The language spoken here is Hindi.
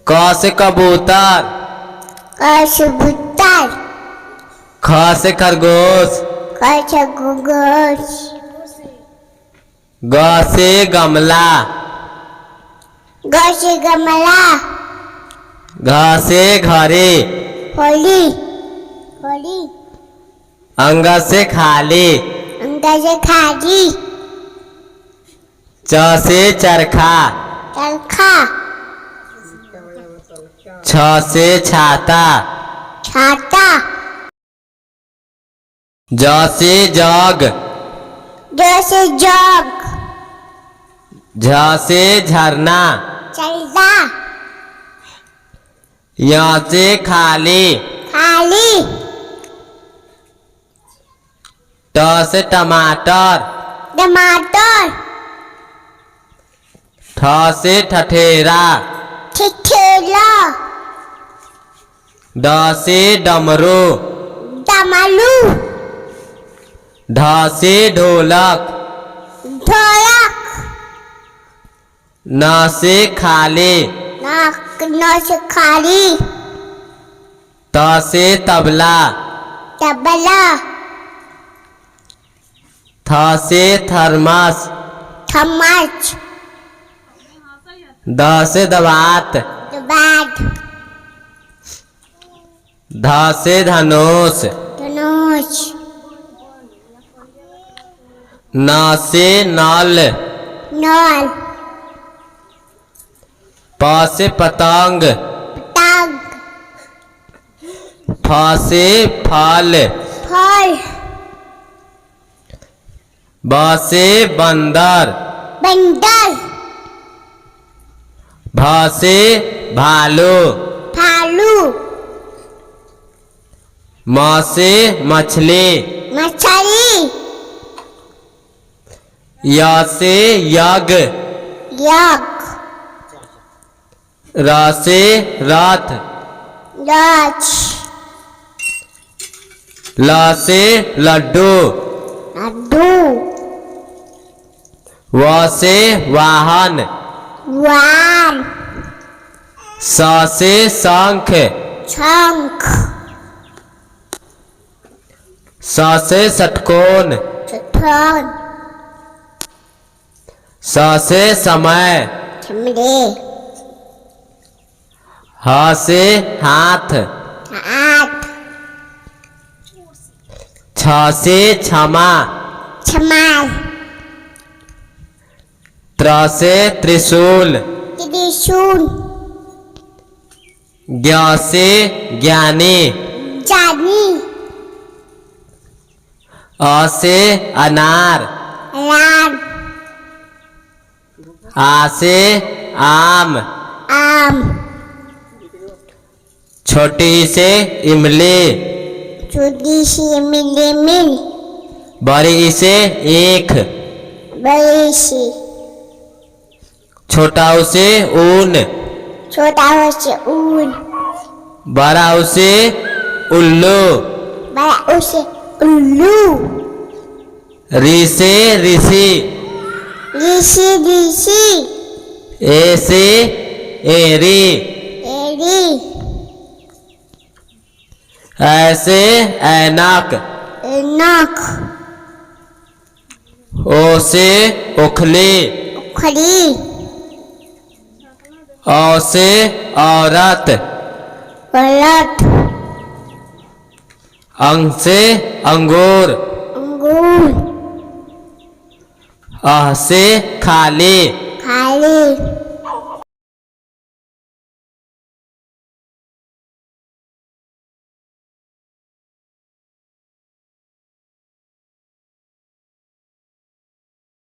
क से कबूतर, क से कबूतर, ख से खरगोश, ख से खरगोश, ग से गमला, ग से गमला, घ से घड़ी, होली, होली, अंग से खाली, अंग से खाली, च से चरखा, चरखा, छ से छाता, छाता, ज से जग, ज से जग, झ से झरना, चलदा, य से खाली, खाली, ट से टमाटर, टमाटर, ठ से ठठेरा, ठेला, ड से डमरू, डमरू, ढ से ढोलक, ढोलक, न से खाली, न से खाली, त से तबला, तबला, थ से थर्मस, थमच, द से दवात, बाद, ध से धनुष, धनुष, न से नल, नल, प से पतंग, पतंग, फ से फल, फल, ब से बंदर, बंदर, भ से भालू, भालू, म से मछली, मछली, य से यज्ञ, यज्ञ, र से रथ, रथ, ल से लड्डू, लड्डू, व से वाहन, वान, स से शंख, शंख, स से षटकोण, चट्टान, स से समय, चमड़े, ह से हाथ, हाथ, छ से क्षमा, छमाल, त्र से त्रिशूल, त्रिशूल, ज्ञ से ज्ञानी, जानी, अ से अनार, लाल, आ से आम, आम, छोटी से इमली, छोटी सी मिली मिल, बड़ी से ईख, बड़ी सी, छोटा से ऊन, छोटा हो से ऊन, बड़ा से उल्लू, बड़ा उसे उल्लू, ऋ से ऋषि, ऋषि ऋषि, ए से एरी, एरी, ऐसे ऐनक, नख, ओ से उखली, उखड़ी, औ से औरत, औरत, अंग से अंगूर, अंगूर, अह से खाली, खाली,